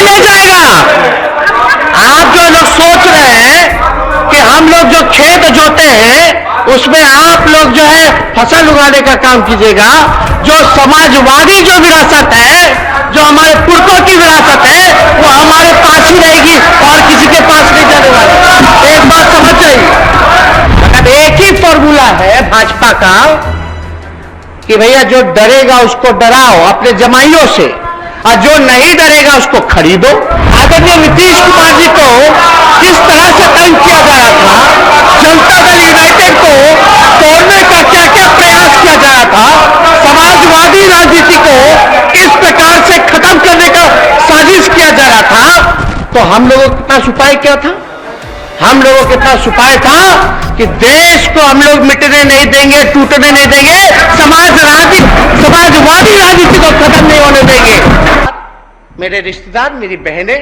कहीं नहीं जाएगा। आप जो लोग सोच रहे हैं कि हम लोग जो खेत जोते हैं उसमें आप लोग जो है फसल उगाने का काम कीजिएगा, जो समाजवादी जो विरासत है, जो हमारे पुरखों की विरासत है, वो हमारे पास ही रहेगी और किसी के पास नहीं जाने वाली। एक बात समझ जाइए, एक ही फॉर्मूला है भाजपा का कि भैया जो डरेगा उसको डराओ अपने जमाइयों से, और जो नहीं डरेगा उसको खरीदो। आदरणीय नीतीश कुमार जी को किस तरह से तंग किया जा रहा था, जनता दल यूनाइटेड को तोड़ने का क्या क्या प्रयास किया जा रहा था, समाजवादी राजनीति को किस प्रकार से खत्म करने का साजिश किया जा रहा था, तो हम लोगों के पास उपाय क्या था? हम लोगों के पास उपाय था कि देश को हम लोग मिटने नहीं देंगे, टूटने नहीं देंगे, समाजवादी राजनीति को खत्म नहीं होने देंगे। मेरे रिश्तेदार, मेरी बहनें,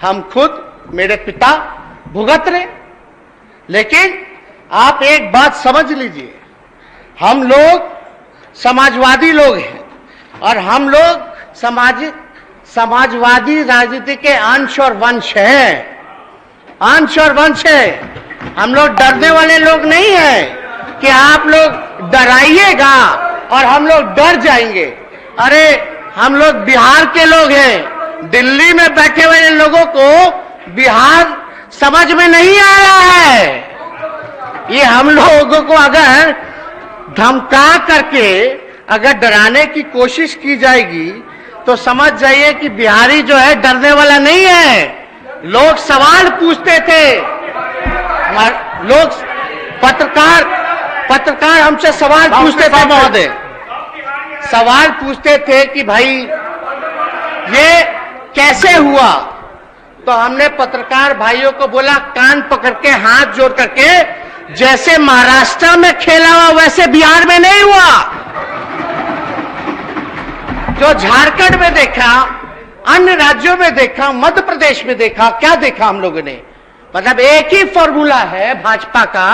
हम खुद, मेरे पिता भुगत रहे। लेकिन आप एक बात समझ लीजिए, हम लोग समाजवादी लोग हैं और हम लोग समाजवादी राजनीति के अंश और वंश हैं, अंश और वंश है। हम लोग डरने वाले लोग नहीं हैं कि आप लोग डराइएगा और हम लोग डर जाएंगे। अरे हम लोग बिहार के लोग हैं, दिल्ली में बैठे हुए लोगों को बिहार समझ में नहीं आ रहा है। ये हम लोगों को अगर धमका करके अगर डराने की कोशिश की जाएगी तो समझ जाइए कि बिहारी जो है डरने वाला नहीं है। लोग सवाल पूछते थे, लोग पत्रकार हमसे सवाल पूछते थे महोदय, सवाल पूछते थे कि भाई ये कैसे हुआ, तो हमने पत्रकार भाइयों को बोला कान पकड़ के हाथ जोड़ करके, जैसे महाराष्ट्र में खेला हुआ वैसे बिहार में नहीं हुआ। जो झारखंड में देखा, अन्य राज्यों में देखा, मध्य प्रदेश में देखा, क्या देखा हम लोगों ने? मतलब एक ही फॉर्मूला है भाजपा का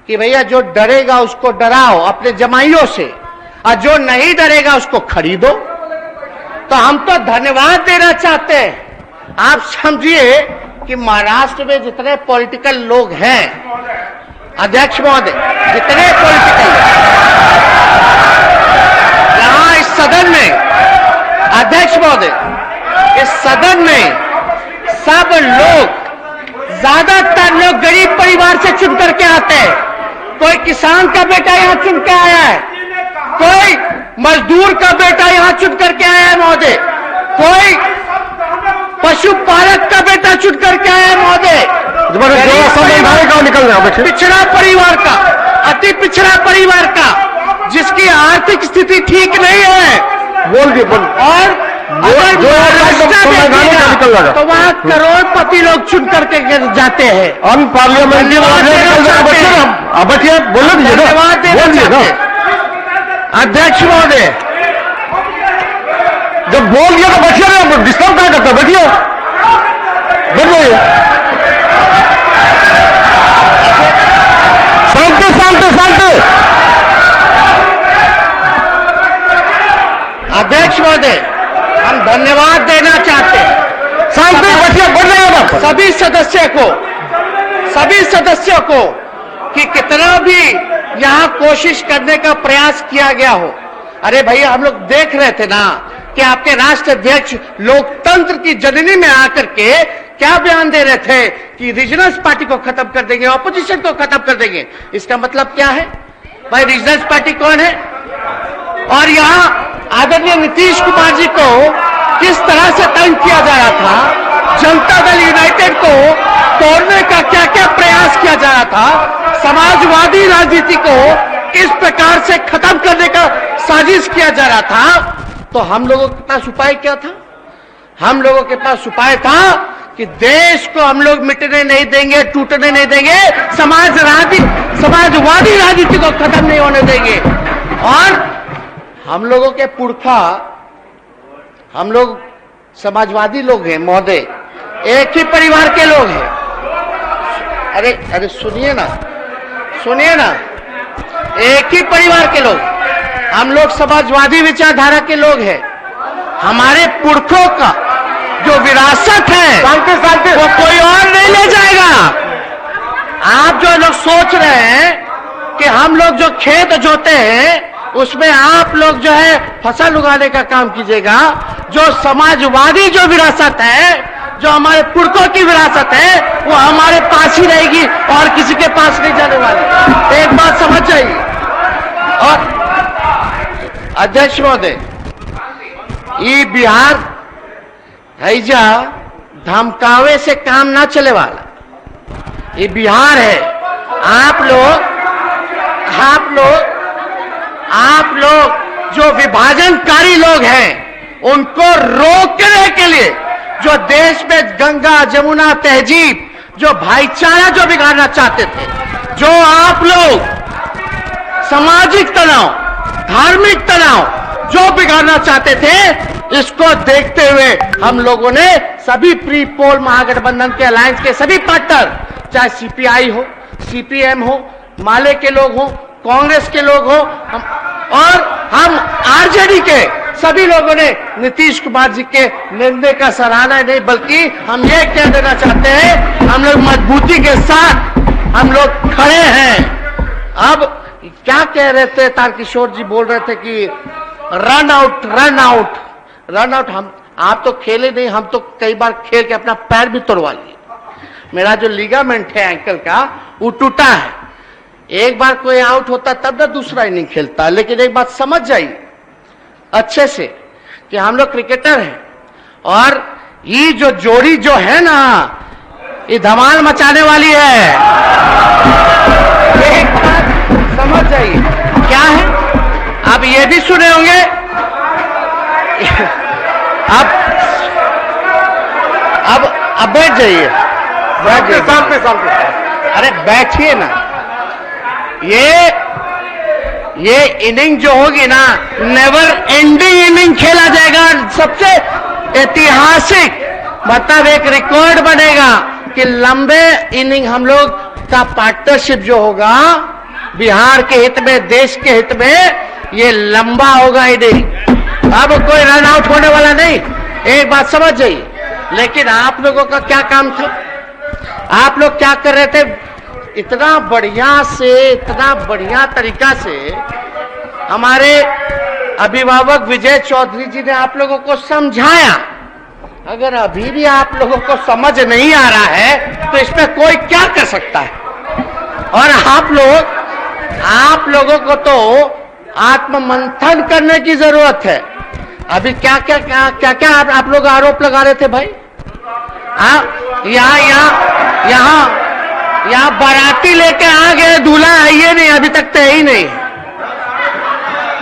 कि भैया जो डरेगा उसको डराओ अपने जमाइयों से, और जो नहीं डरेगा उसको खरीदो। तो हम तो धन्यवाद देना चाहते हैं। आप समझिए कि महाराष्ट्र में जितने पॉलिटिकल लोग हैं, अध्यक्ष महोदय, जितने पॉलिटिकल यहां इस सदन में, अध्यक्ष महोदय, इस सदन में सब लोग, ज्यादातर लोग गरीब परिवार से चुन करके आते हैं। कोई किसान का बेटा यहां चुन के आया है, कोई मजदूर का बेटा यहां चुन करके आया है महोदय, कोई पशुपालक का बेटा चुन करके आया है महोदय, पिछड़ा परिवार का, अति पिछड़ा परिवार का, जिसकी आर्थिक स्थिति ठीक नहीं है, और तो वहाँ करोड़पति लोग चुन करके जाते हैं। हम पार्लियामेंट अध्यक्ष महोदय, जब बोल दिया तो बैठिए ना, डिस्टर्ब क्या करता, बैठिए बैठ जाइए। शांति शांति शांति। अध्यक्ष महोदय, हम धन्यवाद देना चाहते हैं शांति बैठिए, बैठ जाइए सभी सदस्यों को कि कितना भी यहां कोशिश करने का प्रयास किया गया हो। अरे भैया, हम लोग देख रहे थे ना कि आपके राष्ट्र अध्यक्ष लोकतंत्र की जननी में आकर के क्या बयान दे रहे थे कि रीजनल पार्टी को खत्म कर देंगे, ऑपोजिशन को खत्म कर देंगे। इसका मतलब क्या है भाई? रीजनल पार्टी कौन है? और यहां आदरणीय नीतीश कुमार जी को किस तरह से तंग किया जा रहा था, जनता दल यूनाइटेड को तोड़ने का क्या क्या प्रयास किया जा रहा था, समाजवादी राजनीति को किस प्रकार से खत्म करने का साजिश किया जा रहा था, तो हम लोगों के पास उपाय क्या था? हम लोगों के पास उपाय था कि देश को हम लोग मिटने नहीं देंगे, टूटने नहीं देंगे, समाजवादी राजनीति को खत्म नहीं होने देंगे। और हम लोगों के पुरखा, हम लोग समाजवादी लोग हैं महोदय, एक ही परिवार के लोग हैं। अरे सुनिए ना, एक ही परिवार के लोग, हम लोग समाजवादी विचारधारा के लोग हैं। हमारे पुरखों का जो विरासत है वो कोई और नहीं ले जाएगा। आप जो लोग सोच रहे हैं कि हम लोग जो खेत जोते हैं उसमें आप लोग जो है फसल उगाने का काम कीजिएगा। जो समाजवादी जो विरासत है, जो हमारे पुरखों की विरासत है, वो हमारे पास ही रहेगी और किसी के पास नहीं जाने वाली। एक बात समझ जाइए। और अध्यक्ष महोदय, ये बिहार हैजा धमकावे से काम ना चले वाला। ये बिहार है। आप लोग जो विभाजनकारी लोग हैं उनको रोकने के लिए, जो देश में गंगा जमुना तहजीब, जो भाईचारा जो बिगाड़ना चाहते थे, जो आप लोग सामाजिक तनाव, धार्मिक तनाव जो बिगाड़ना चाहते थे, इसको देखते हुए हम लोगों ने सभी प्री पोल महागठबंधन के अलायंस के सभी पार्टनर, चाहे सीपीआई हो, सीपीएम हो, माले के लोग हो, कांग्रेस के लोग हो, हम आरजेडी के सभी लोगों ने नीतीश कुमार जी के निर्णय का सराहना नहीं, बल्कि हम ये कह देना चाहते हैं, हम लोग मजबूती के साथ हम लोग खड़े हैं। अब क्या कह रहे थे, तारकिशोर जी बोल रहे थे कि रन आउट। आप तो खेले नहीं, हम तो कई बार खेल के अपना पैर भी तोड़वा लिए। मेरा जो लिगामेंट है एंकल का, वो टूटा है। एक बार कोई आउट होता तब ना दूसरा इनिंग खेलता। लेकिन एक बात समझ जाइए अच्छे से कि हम लोग क्रिकेटर हैं और ये जो जोड़ी जो है ना, ये धमाल मचाने वाली है। एक बात समझ जाइए क्या है। आप ये भी सुने होंगे, अब बैठ जाइए, अरे बैठिए ना। ये इनिंग जो होगी ना, नेवर एंडिंग इनिंग खेला जाएगा। सबसे ऐतिहासिक, मतलब एक रिकॉर्ड बनेगा कि लंबे इनिंग हम लोग का पार्टनरशिप जो होगा बिहार के हित में, देश के हित में, ये लंबा होगा इनिंग। अब कोई रन आउट होने वाला नहीं। एक बात समझ जाइए। लेकिन आप लोगों का क्या काम था? आप लोग क्या कर रहे थे? इतना बढ़िया तरीका से हमारे अभिभावक विजय चौधरी जी ने आप लोगों को समझाया। अगर अभी भी आप लोगों को समझ नहीं आ रहा है तो इसमें कोई क्या कर सकता है? और आप लोगों को तो आत्ममंथन करने की जरूरत है। अभी क्या आप लोग आरोप लगा रहे थे भाई? यहाँ बाराती लेके आ गए, दूल्हा है ये नहीं, अभी तक तो ही नहीं।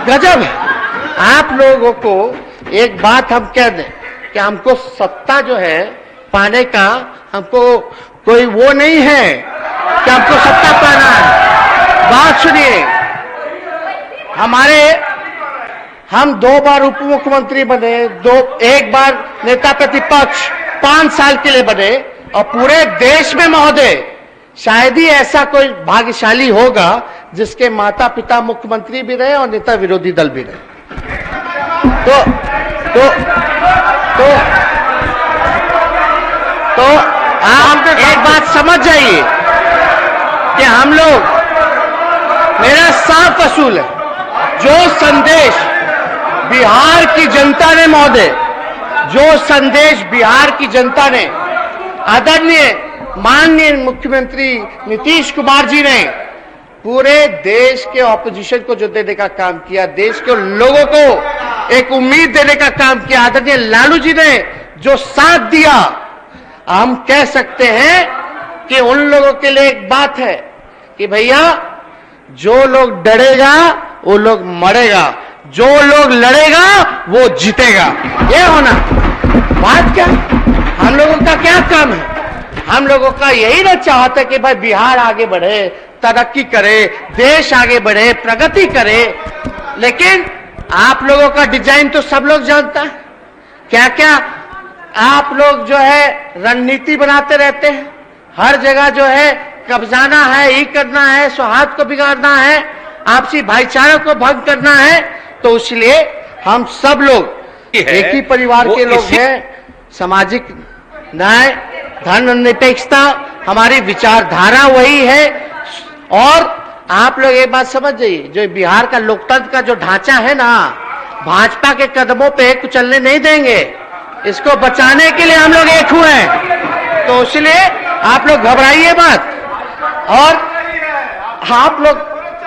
गजब है। आप लोगों को एक बात हम कह दें कि हमको सत्ता जो है पाने का, हमको कोई वो नहीं है कि हमको सत्ता पाना है। बात सुनिए, हम 2 बार उप मुख्यमंत्री बने, एक बार नेता प्रतिपक्ष 5 साल के लिए बने, और पूरे देश में महोदय शायद ही ऐसा कोई भाग्यशाली होगा जिसके माता पिता मुख्यमंत्री भी रहे और नेता विरोधी दल भी रहे। तो आप एक बात समझ जाइए कि हम लोग, मेरा साफ असूल है, जो संदेश बिहार की जनता ने महोदय, जो संदेश बिहार की जनता ने आदरणीय माननीय मुख्यमंत्री नीतीश कुमार जी ने पूरे देश के ऑपोजिशन को जो देने का काम किया, देश के लोगों को एक उम्मीद देने का काम किया, आदरणीय लालू जी ने जो साथ दिया, हम कह सकते हैं कि उन लोगों के लिए एक बात है कि भैया जो लोग डरेगा वो लोग मरेगा, जो लोग लड़ेगा वो जीतेगा। ये होना बात क्या? हम लोगों का क्या काम है? हम लोगों का यही ना चाहता कि भाई बिहार आगे बढ़े, तरक्की करे, देश आगे बढ़े, प्रगति करे। लेकिन आप लोगों का डिजाइन तो सब लोग जानता है। क्या क्या आप लोग जो है रणनीति बनाते रहते हैं। हर जगह जो है कब्जाना है, ये करना है, सौहार्द को बिगाड़ना है, आपसी भाईचारा को भंग करना है। तो इसलिए हम सब लोग एक ही परिवार के लोग हैं। सामाजिक न्याय, धर्मनिरपेक्षता, हमारी विचारधारा वही है। और आप लोग एक बात समझ जाइए, जो बिहार का लोकतंत्र का जो ढांचा है ना, भाजपा के कदमों पे कुचलने नहीं देंगे। इसको बचाने के लिए हम लोग एक हुए हैं, तो इसलिए आप लोग घबराइए मत। और आप लोग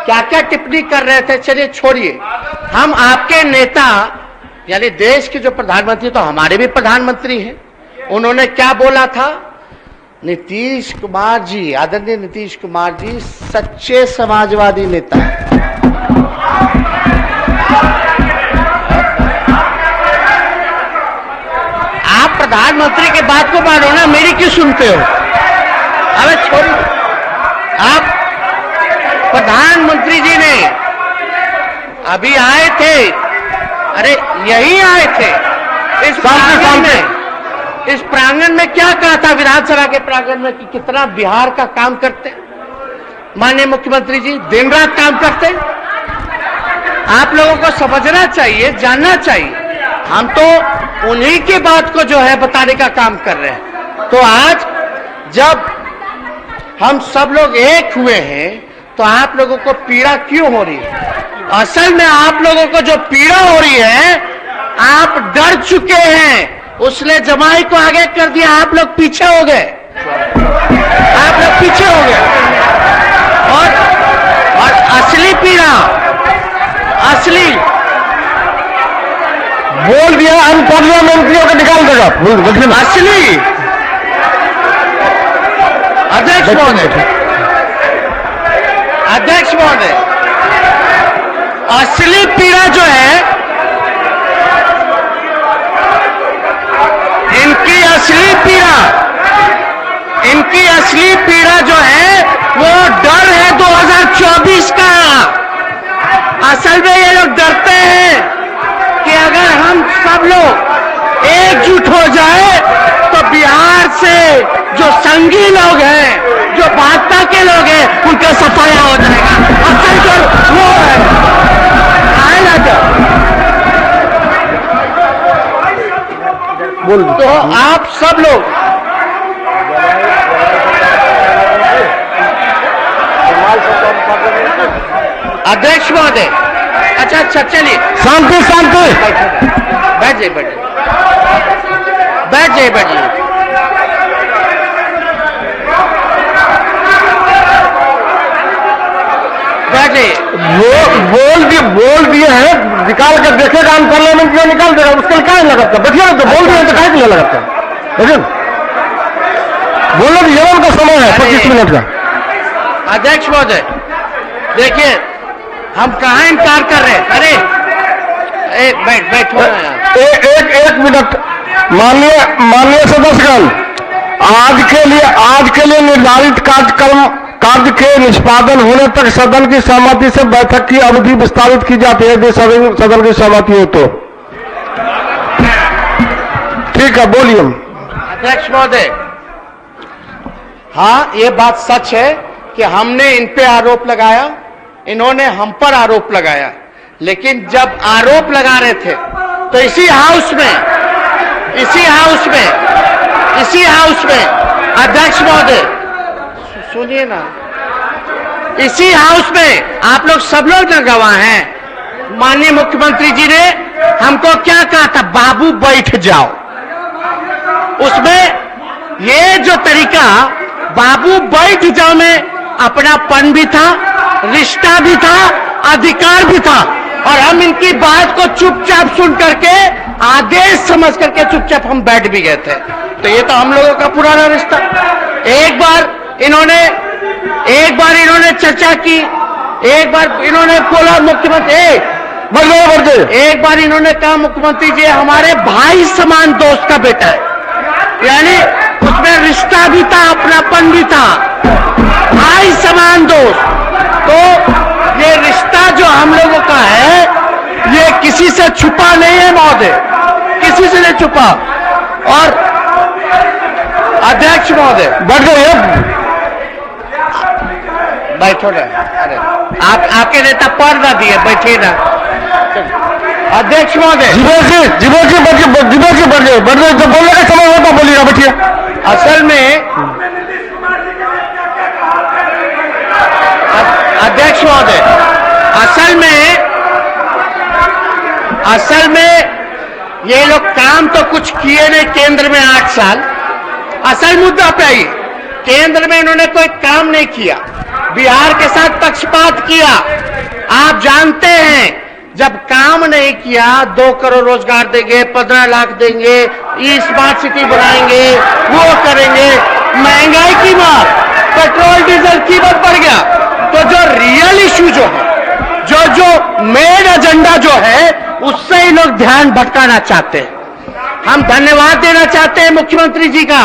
क्या क्या टिप्पणी कर रहे थे, चलिए छोड़िए। हम आपके नेता यानी देश के जो प्रधानमंत्री, तो हमारे भी प्रधानमंत्री हैं, उन्होंने क्या बोला था? नीतीश कुमार जी, आदरणीय नीतीश कुमार जी सच्चे समाजवादी नेता हैं। आप प्रधानमंत्री के बात को मानो ना, मेरी क्यों सुनते हो? अरे छोड़िए, आप प्रधानमंत्री जी ने अभी आए थे, अरे यही आए थे इस प्रांगण में क्या कहा था विधानसभा के प्रांगण में कि कितना बिहार का काम करते माननीय मुख्यमंत्री जी, दिन रात काम करते। आप लोगों को समझना चाहिए, जानना चाहिए। हम तो उन्हीं की बात को जो है बताने का काम कर रहे हैं। तो आज जब हम सब लोग एक हुए हैं, तो आप लोगों को पीड़ा क्यों हो रही है? असल में आप लोगों को जो पीड़ा हो रही है, आप डर चुके हैं, उसने जमाई को आगे कर दिया, आप लोग पीछे हो गए, आप लोग पीछे हो गए। और असली पीड़ा, असली बोल दिया अनपार्लियामेंट्रियों को निकाल देगा, असली अध्यक्ष महोदय, अध्यक्ष महोदय, असली पीड़ा जो है, इनकी असली पीड़ा जो है वो डर है 2024 का। असल में ये लोग डरते हैं कि अगर हम सब लोग एकजुट हो जाए तो बिहार से जो संघी लोग हैं, जो भाजपा के लोग हैं, उनका सफाया हो जाएगा। असल जो वो है आएगा बोल, तो आप सब लोग अध्यक्ष महोदय, अच्छा चलिए, शांति शांति, बैठ जाइए, बैठ जाइए, बोल दिए हैं, निकाल कर देखेगा हम पार्लियामेंट में, निकाल देगा, उसके लिए क्या लगाता? बैठिए ना, तो बोल दिए तो क्या लगाता? लेकिन बोलो जीवन का समय है 25 मिनट का। अध्यक्ष महोदय देखिए, हम कहाँ इनकार कर रहे हैं? अरे बैठो एक मिनट। माननीय सदस्यगण, आज के लिए निर्धारित कार्य के निष्पादन होने तक सदन की सहमति से बैठक की अवधि विस्तारित की जाती है। यदि सदन की सहमति हो तो ठीक है, बोलिए। अध्यक्ष महोदय, हाँ, ये बात सच है कि हमने इन पे आरोप लगाया, इन्होंने हम पर आरोप लगाया, लेकिन जब आरोप लगा रहे थे तो इसी हाउस में अध्यक्ष महोदय सुनिए ना, इसी हाउस में आप लोग सब लोग न गवाह हैं। माननीय मुख्यमंत्री जी ने हमको क्या कहा था? बाबू बैठ जाओ। उसमें ये जो तरीका बाबू बैठ जाओ में अपनापन भी था, रिश्ता भी था, अधिकार भी था, और हम इनकी बात को चुपचाप सुन करके, आदेश समझ करके चुपचाप हम बैठ भी गए थे। तो ये तो हम लोगों का पुराना रिश्ता। एक बार इन्होंने चर्चा की, एक बार इन्होंने बोला मुख्यमंत्री, एक बार इन्होंने कहा मुख्यमंत्री जी हमारे भाई समान दोस्त का बेटा है, यानी उसमें रिश्ता भी था, अपनापन भी था, भाई समान दोस्त। तो ये रिश्ता जो हम लोगों का है, ये किसी से छुपा नहीं है महोदय, किसी से नहीं छुपा। और अध्यक्ष महोदय बैठो ना, अरे आपके नेता पर ना दिए, बैठे ना। अध्यक्ष महोदय, जीवेश जी बैठ जाइए, बैठ जाइए, जब बोलने का समय होता बोलिएगा, बैठिए। असल में अध्यक्ष महोदय, असल में ये लोग काम तो कुछ किए नहीं केंद्र में 8 साल। असल मुद्दा पे आइए, केंद्र में इन्होंने कोई काम नहीं किया, बिहार के साथ पक्षपात किया। आप जानते हैं जब काम नहीं किया 2 करोड़ रोजगार देंगे, 15 लाख देंगे, स्मार्ट सिटी बनाएंगे, वो करेंगे, महंगाई की मार, पेट्रोल डीजल कीमत बढ़ गया। तो जो रियल इश्यू जो है, जो मेन एजेंडा जो है, उससे ही लोग ध्यान भटकाना चाहते हैं। हम धन्यवाद देना चाहते हैं मुख्यमंत्री जी का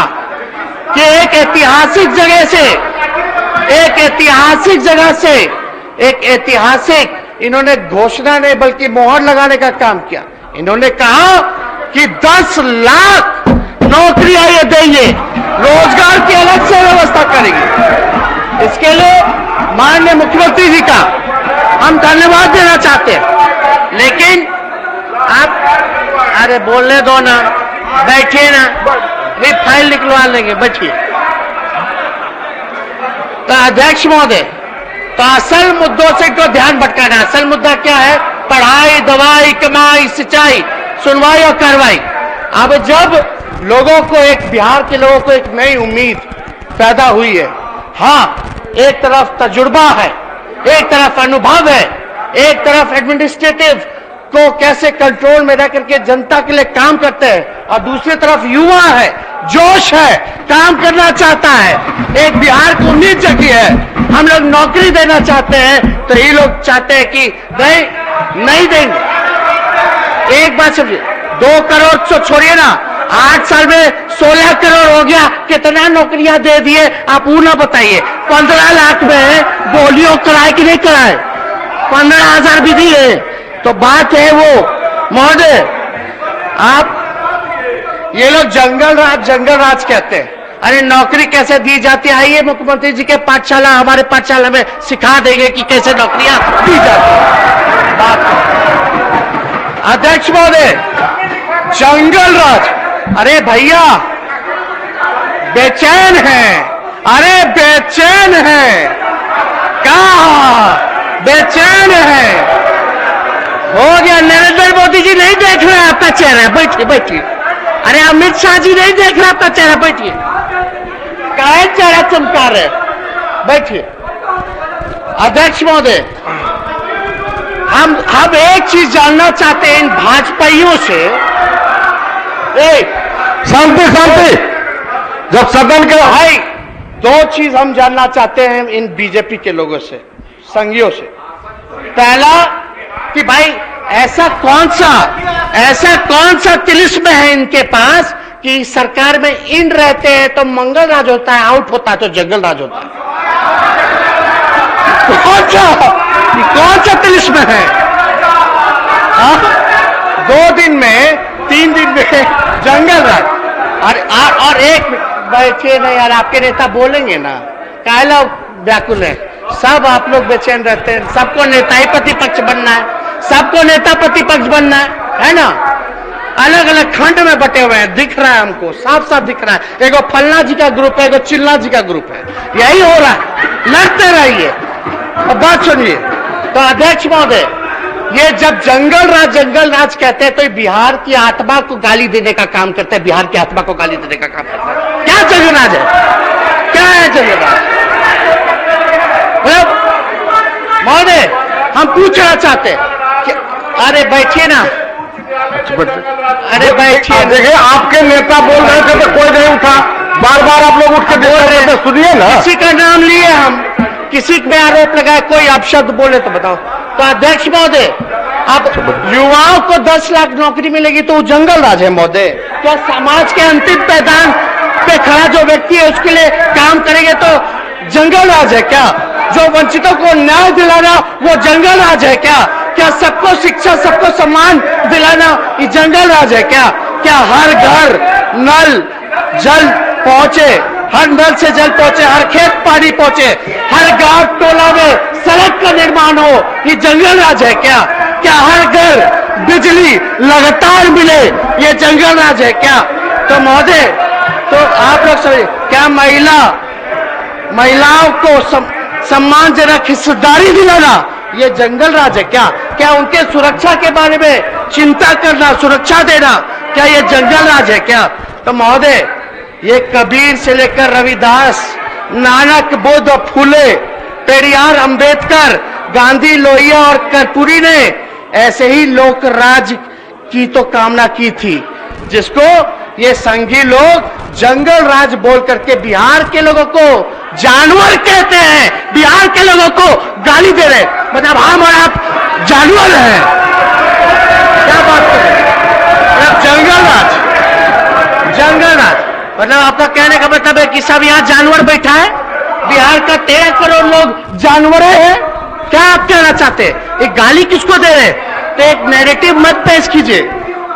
कि एक ऐतिहासिक इन्होंने घोषणा नहीं बल्कि मोहर लगाने का काम किया। इन्होंने कहा कि 10 लाख नौकरियां ये देंगे, रोजगार की अलग से व्यवस्था करेंगे। इसके लिए माननीय मुख्यमंत्री जी का हम धन्यवाद देना चाहते हैं। लेकिन आप अरे बोलने दो ना, बैठिए ना, ये फाइल निकलवा लेंगे, बैठिए। तो अध्यक्ष महोदय, तो असल मुद्दों से तो ध्यान भटकाना। असल मुद्दा क्या है? पढ़ाई, दवाई, कमाई, सिंचाई, सुनवाई और कार्रवाई। अब जब लोगों को बिहार के लोगों को एक नई उम्मीद पैदा हुई है। हाँ, एक तरफ तजुर्बा है, एक तरफ अनुभव है, एक तरफ एडमिनिस्ट्रेटिव को कैसे कंट्रोल में रह करके जनता के लिए काम करते हैं, और दूसरी तरफ युवा है, जोश है, काम करना चाहता है। एक बिहार को उम्मीद जगी है, हम लोग नौकरी देना चाहते हैं, तो ये लोग चाहते हैं कि नहीं देंगे। एक बात समझिए, 2 करोड़ तो छोड़िए ना, 8 साल में 16 करोड़ हो गया, कितना नौकरियां दे दिए आप वो ना बताइए। 15 लाख में बोलियो कराए कि नहीं कराए? 15,000 भी दिए। तो बात है वो महोदय, आप ये लोग जंगल राज कहते हैं। अरे नौकरी कैसे दी जाती है? आइए मुख्यमंत्री जी के पाठशाला, हमारे पाठशाला में सिखा देंगे कि कैसे नौकरियां दी जाती है। अध्यक्ष महोदय, जंगल राज, अरे भैया बेचैन है, अरे बेचैन है, कहा बेचैन है। हो गया, नरेंद्र मोदी जी नहीं देख रहे आपका चेहरा, बैठिए। अरे अमित शाह जी नहीं देख रहे आपका चेहरा, बैठिए। काहे चेहरा चमका रहे, बैठिए। अध्यक्ष महोदय, हम एक चीज जानना चाहते हैं इन भाजपाइयों से। शांति, जब सदन के भाई 2 चीज हम जानना चाहते हैं इन बीजेपी के लोगों से, संघियों से। पहला कि भाई ऐसा कौन सा तिलिस्म है इनके पास कि सरकार में इन रहते हैं तो मंगल राज होता है, आउट होता है तो जंगल राज होता है। कौन सा तिलिस्म है? 2 दिन में 3 दिन में जंगल राज। और एक बैठिए ना यार, आपके नेता बोलेंगे ना, काला व्याकुल है, सब आप लोग बेचैन रहते हैं। सबको नेता ही प्रतिपक्ष बनना है, सबको नेता प्रतिपक्ष बनना है ना? अलग अलग खंड में बटे हुए हैं, दिख रहा है हमको, साफ साफ दिख रहा है। एगो फलना जी का ग्रुप है, एगो चिल्ला जी का ग्रुप है, यही हो रहा है। लड़ते रहिए। अब बात सुनिए। तो अध्यक्ष महोदय, ये जब जंगल राज कहते हैं तो बिहार की आत्मा को गाली देने का काम करते हैं, बिहार की आत्मा को गाली देने का काम करते हैं। क्या जंगल राज है? क्या है जंगल राज? महोदय, हम पूछना चाहते हैं कि अरे बैठिए ना, अरे बैठिए। देखिए, आपके नेता बोल रहे थे तो कोई नहीं उठा, बार बार आप लोग उठ के बोल रहे थे, सुनिए ना। किसी का नाम लिए हम, किसी पे आरोप लगाए, कोई अपशब्द बोले तो बताओ। तो अध्यक्ष महोदय, अब युवाओं को 10 लाख नौकरी मिलेगी तो वो जंगल राज है महोदय? क्या समाज के अंतिम पैदान पे खड़ा जो व्यक्ति है उसके लिए काम करेंगे तो जंगल राज है क्या? जो वंचितों को न्याय दिलाना वो जंगल राज है क्या? क्या सबको शिक्षा, सबको सम्मान दिलाना ये जंगल राज है क्या? क्या हर घर नल जल पहुंचे, हर नल से जल पहुंचे, हर खेत पानी पहुंचे, हर गांव टोला में सड़क का निर्माण हो, ये जंगल राज है क्या? क्या हर घर बिजली लगातार मिले, ये जंगल राज है क्या? तो महोदय, तो आप लोग समझिए, क्या महिलाओं को सम्मानजनक हिस्सेदारी दिलाना ये जंगल राज है क्या? क्या उनके सुरक्षा के बारे में चिंता करना, सुरक्षा देना, क्या ये जंगल राज है क्या? तो महोदय, ये कबीर से लेकर रविदास, नानक, बुद्ध, फूले, पेरियार, अंबेडकर, गांधी, लोहिया और कर्पूरी ने ऐसे ही लोक राज की तो कामना की थी, जिसको ये संघी लोग जंगल राज बोल करके बिहार के लोगों को जानवर कहते हैं, बिहार के लोगों को गाली दे रहे, मतलब हम और आप जानवर हैं। क्या बात कर रहे हैं? मतलब जंगल राज मतलब आपका कहने का मतलब है कि सब यहाँ जानवर बैठा है, बिहार का 13 करोड़ लोग जानवर हैं। क्या आप कहना चाहते हैं? एक गाली किसको दे रहे हैं? तो एक नैरेटिव मत पेश कीजिए,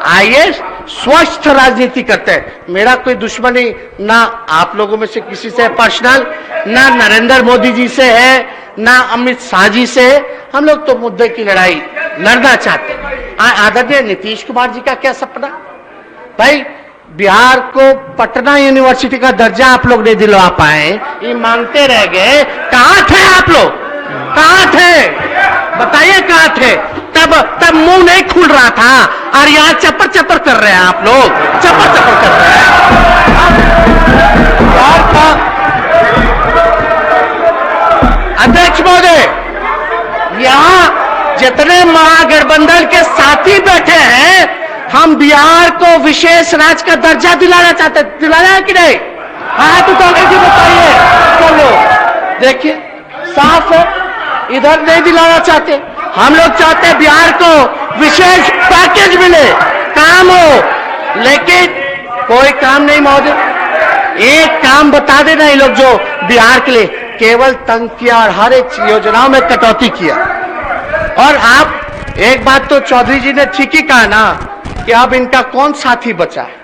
आइए स्वस्थ राजनीति करते हैं। मेरा कोई दुश्मनी ना आप लोगों में से किसी से पर्सनल, ना नरेंद्र मोदी जी से है, ना अमित शाह जी से है। हम लोग तो मुद्दे की लड़ाई लड़ना चाहते हैं। आदरणीय नीतीश कुमार जी का क्या सपना? भाई, बिहार को पटना यूनिवर्सिटी का दर्जा आप लोग नहीं दिलवा पाए, ये मांगते रह गए। कहां थे आप लोग? कहां थे? बताइए कहां थे? तब मुंह नहीं खुल रहा था, और यहां चप्पर चप्पर कर रहे हैं आप लोग, चप्पर चप्पर कर रहे हैं। अध्यक्ष महोदय, यहां जितने महागठबंधन के साथी बैठे हैं, हम बिहार को विशेष राज्य का दर्जा दिलाना चाहते, दिलाना है कि नहीं? हाथ उठा के बताइए। चलो देखिए, साफ है, इधर नहीं दिलाना चाहते। हम लोग चाहते हैं बिहार को विशेष पैकेज मिले, काम हो, लेकिन कोई काम नहीं महोदय। एक काम बता देना, ये लोग जो बिहार के लिए केवल तंग किया और हर एक योजनाओं में कटौती किया। और आप एक बात तो चौधरी जी ने ठीक ही कहा ना कि अब इनका कौन साथी बचा है,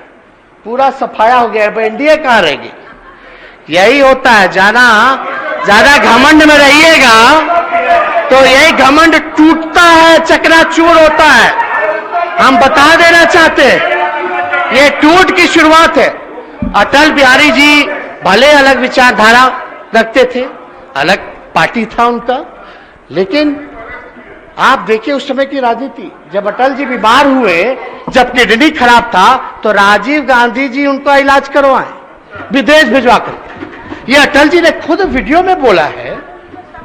पूरा सफाया हो गया, अब एनडीए कहां रहेगी? यही होता है, ज्यादा घमंड में रहिएगा तो यही घमंड टूटता है, चकनाचूर होता है। हम बता देना चाहते हैं, ये टूट की शुरुआत है। अटल बिहारी जी भले अलग विचारधारा रखते थे, अलग पार्टी था उनका, लेकिन आप देखिए उस समय की राजनीति, जब अटल जी बीमार हुए, जब किडनी खराब था, तो राजीव गांधी जी उनका इलाज करवाए विदेश भिजवा कर। ये अटल जी ने खुद वीडियो में बोला है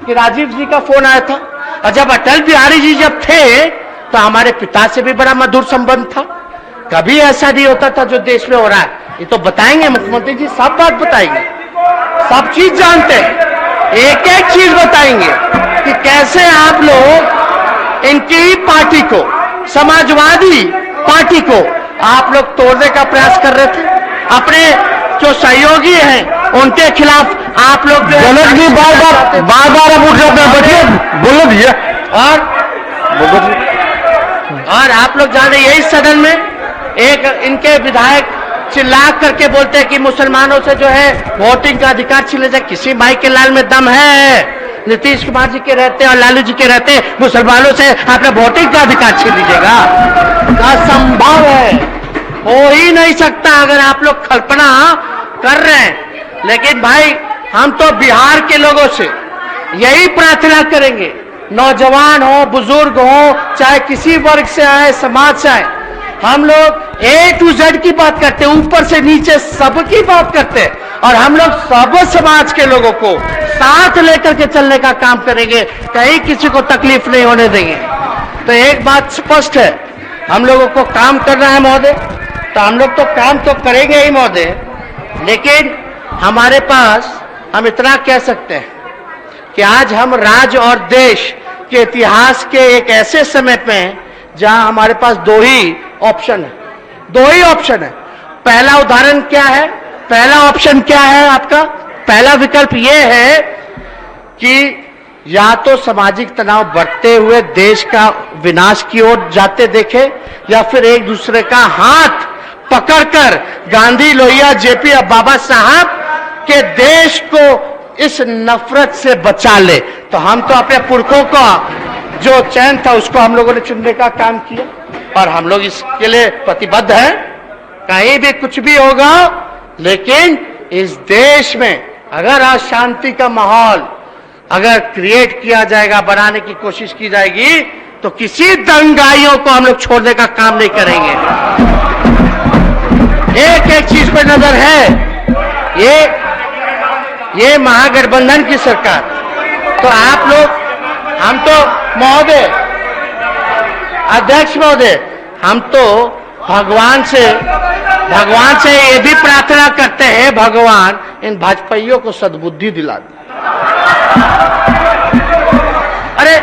कि राजीव जी का फोन आया था, और जब अटल बिहारी जी जब थे तो हमारे पिता से भी बड़ा मधुर संबंध था। कभी ऐसा नहीं होता था जो देश में हो रहा है। ये तो बताएंगे मुख्यमंत्री जी, सब बात बताएंगे, सब चीज जानते हैं, एक एक चीज बताएंगे कि कैसे आप लोग इनकी ही पार्टी को, समाजवादी पार्टी को आप लोग तोड़ने का प्रयास कर रहे थे। अपने जो सहयोगी हैं उनके खिलाफ आप लोग जनक जी बार बार अब उठ जाते हैं, बैठिए, बोलो भैया। और आप लोग जाने, यही सदन में एक इनके विधायक चिल्ला करके बोलते हैं कि मुसलमानों से जो है वोटिंग का अधिकार छीने जाए। किसी माई के लाल में दम है? नीतीश कुमार जी के रहते और लालू जी के रहते मुसलमानों से आपने वोटिंग का अधिकार छीन लीजिएगा? असंभव है, हो ही नहीं सकता अगर आप लोग कल्पना कर रहे हैं। लेकिन भाई, हम तो बिहार के लोगों से यही प्रार्थना करेंगे, नौजवान हो, बुजुर्ग हो, चाहे किसी वर्ग से आए, समाज से आए, हम लोग A to Z की बात करते हैं, ऊपर से नीचे सबकी बात करते हैं, और हम लोग सब समाज के लोगों को साथ लेकर के चलने का काम करेंगे, कहीं किसी को तकलीफ नहीं होने देंगे। तो एक बात स्पष्ट है, हम लोगों को काम करना है महोदय, तो हम लोग तो काम तो करेंगे ही महोदय, लेकिन हमारे पास हम इतना कह सकते हैं कि आज हम राज्य और देश के इतिहास के एक ऐसे समय पे हैं जहां हमारे पास दो ही ऑप्शन है। पहला उदाहरण क्या है? पहला ऑप्शन क्या है आपका? पहला विकल्प यह है कि या तो सामाजिक तनाव बढ़ते हुए देश का विनाश की ओर जाते देखे, या फिर एक दूसरे का हाथ पकड़कर गांधी, लोहिया, जेपी और बाबा साहब के देश को इस नफरत से बचा ले। तो हम तो अपने पुरखों का जो चयन था उसको हम लोगों ने चुनने का काम किया। और हम लोग इसके लिए प्रतिबद्ध हैं। कहीं भी कुछ भी होगा, लेकिन इस देश में अगर अशांति का माहौल अगर क्रिएट किया जाएगा, बनाने की कोशिश की जाएगी, तो किसी दंगाइयों को हम लोग छोड़ने का काम नहीं करेंगे। एक एक चीज पर नजर है, ये महागठबंधन की सरकार। तो आप लोग, हम तो महोदय, अध्यक्ष महोदय, हम तो भगवान से ये भी प्रार्थना करते हैं, भगवान इन भाजपाइयों को सद्बुद्धि दिला दे। अरे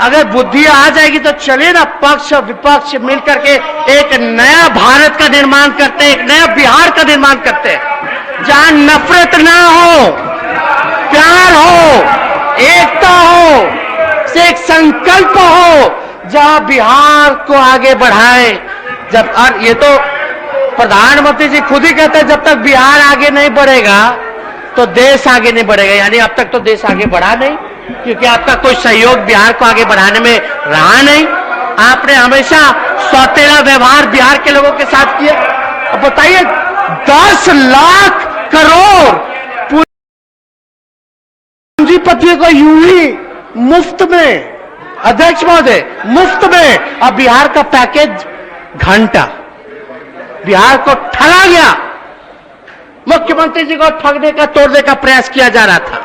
अगर बुद्धि आ जाएगी तो चलिए ना, पक्ष और विपक्ष मिलकर के एक नया भारत का निर्माण करते हैं, एक नया बिहार का निर्माण करते हैं, जहां नफरत ना हो, प्यार हो, एकता हो, से एक संकल्प हो, जहां बिहार को आगे बढ़ाए। जब, और ये तो प्रधानमंत्री जी खुद ही कहते हैं, जब तक बिहार आगे नहीं बढ़ेगा तो देश आगे नहीं बढ़ेगा। यानी अब तक तो देश आगे बढ़ा नहीं, क्योंकि आपका कोई सहयोग बिहार को आगे बढ़ाने में रहा नहीं। आपने हमेशा सौतेला व्यवहार बिहार के लोगों के साथ किया। अब बताइए, 10 लाख करोड़ पूंजीपतियों को यूं ही मुफ्त में, अध्यक्ष महोदय, मुफ्त में। अब बिहार का पैकेज घंटा, बिहार को ठगा गया। मुख्यमंत्री जी को ठगने का, तोड़ने का प्रयास किया जा रहा था,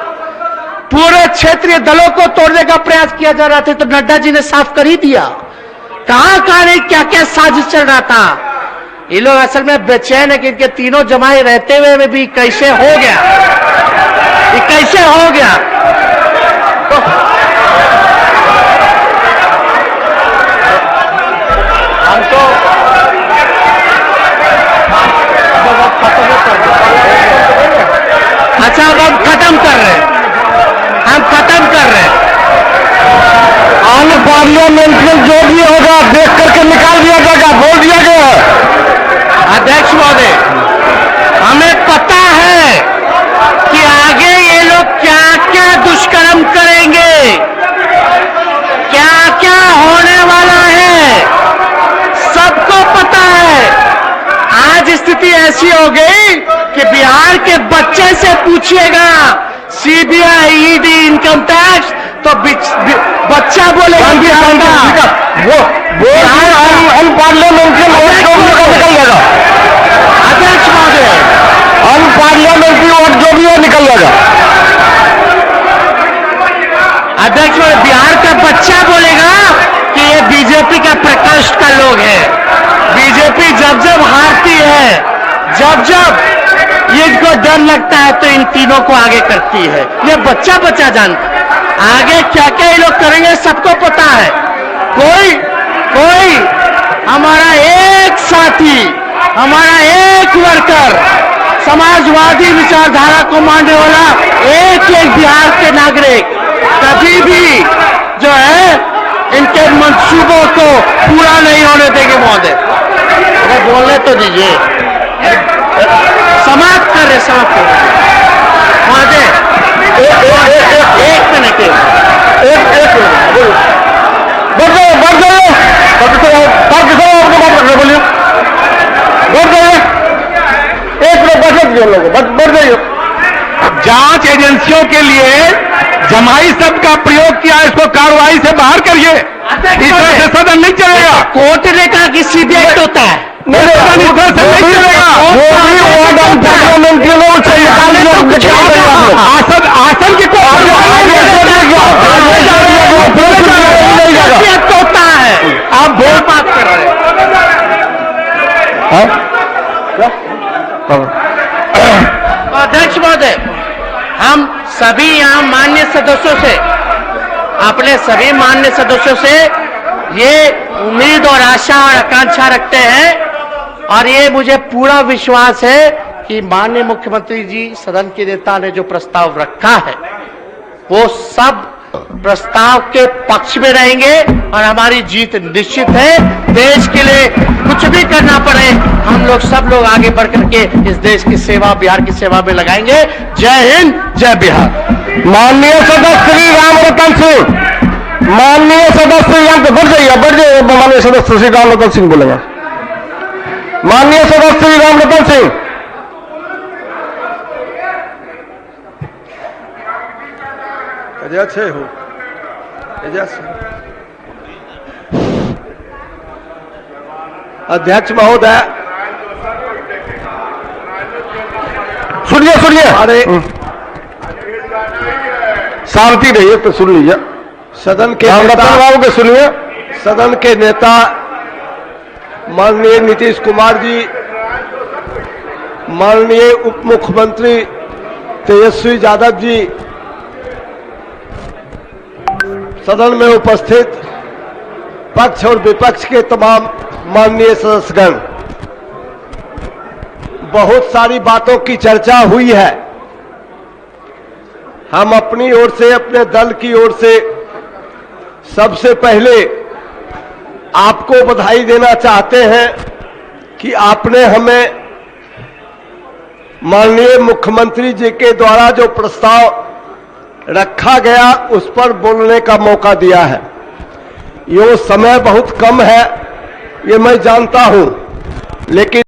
पूरे क्षेत्रीय दलों को तोड़ने का प्रयास किया जा रहा था। तो नड्डा जी ने साफ कर ही दिया, कहां नहीं, क्या क्या साजिश चल रहा था। ये लोग असल में बेचैन है कि इनके तीनों जमाए रहते हुए में भी कैसे हो गया, ये कैसे हो गया। तो हम तो अच्छा, अब हम खत्म कर रहे हैं, ऑन पार्लियामेंट्री जो भी होगा देख करके निकाल दिया जाएगा, बोल दिया गया। अध्यक्ष महोदय, हमें पता है कि आगे ये लोग क्या क्या दुष्कर्म करेंगे, क्या क्या होने वाला है, सबको पता है। आज स्थिति ऐसी हो गई कि बिहार के बच्चे से पूछिएगा, सीबीआई, ईडी, इनकम टैक्स, तो बच्चा बोलेगा वो अनपार्लियामेंट्री निकल जाएगा। अध्यक्ष महोदय, अनपार्लियामेंट्री वोट जो भी हो निकल जाएगा। अध्यक्ष महोदय, बिहार का बच्चा बोलेगा कि ये बीजेपी का प्रकोष्ठ का लोग है। बीजेपी जब जब हारती है, जब जब इनको डर लगता है, तो इन तीनों को आगे करती है। ये बच्चा बच्चा जानता है आगे क्या क्या ये लोग करेंगे, सबको पता है। कोई हमारा एक साथी, हमारा एक वर्कर, समाजवादी विचारधारा को मानने वाला एक बिहार के नागरिक कभी भी जो है इनके मंसूबों को पूरा नहीं होने देंगे। महोदय, अगर बोलने तो दीजिए, समाप्त कर रहे महोदय, एक मिनट, बोलिए, बढ़ जाइए। जांच एजेंसियों के लिए जमाई शब्द का प्रयोग किया, इसको कार्रवाई से बाहर करिए। इस तरह से सदन नहीं चलेगा। कोर्ट ने कहा कि सीबीआई होता है, नहीं चलेगा। आसन की होता है। आप बहुत बात कर रहे हैं। अध्यक्ष महोदय, हम सभी यहाँ माननीय सदस्यों से, अपने सभी माननीय सदस्यों से ये उम्मीद और आशा और आकांक्षा रखते हैं, और ये मुझे पूरा विश्वास है कि माननीय मुख्यमंत्री जी, सदन के नेता ने जो प्रस्ताव रखा है, वो सब प्रस्ताव के पक्ष में रहेंगे और हमारी जीत निश्चित है। देश के लिए कुछ भी करना पड़े, हम लोग सब लोग आगे बढ़ करके इस देश की सेवा, बिहार की सेवा में लगाएंगे। जय हिंद, जय बिहार। माननीय सदस्य श्री राम रतन सिंह, माननीय सदस्य यहाँ पे बढ़ जाइए माननीय सदस्य श्री राम रतन सिंह बोलेंगे। माननीय सदस्य श्री राम रतन सिंह। अध्यक्ष हो अध्यक्ष महोदय, सुनिए अरे शांति रहिए तो सुन लीजिए। सदन के राम रतन बाबू के सुनिए। सदन के नेता माननीय नीतीश कुमार जी, माननीय उप मुख्यमंत्री तेजस्वी यादव जी, सदन में उपस्थित पक्ष और विपक्ष के तमाम माननीय सदस्यगण, बहुत सारी बातों की चर्चा हुई है। हम अपनी ओर से, अपने दल की ओर से सबसे पहले आपको बधाई देना चाहते हैं कि आपने हमें माननीय मुख्यमंत्री जी के द्वारा जो प्रस्ताव रखा गया उस पर बोलने का मौका दिया है। ये समय बहुत कम है, ये मैं जानता हूं, लेकिन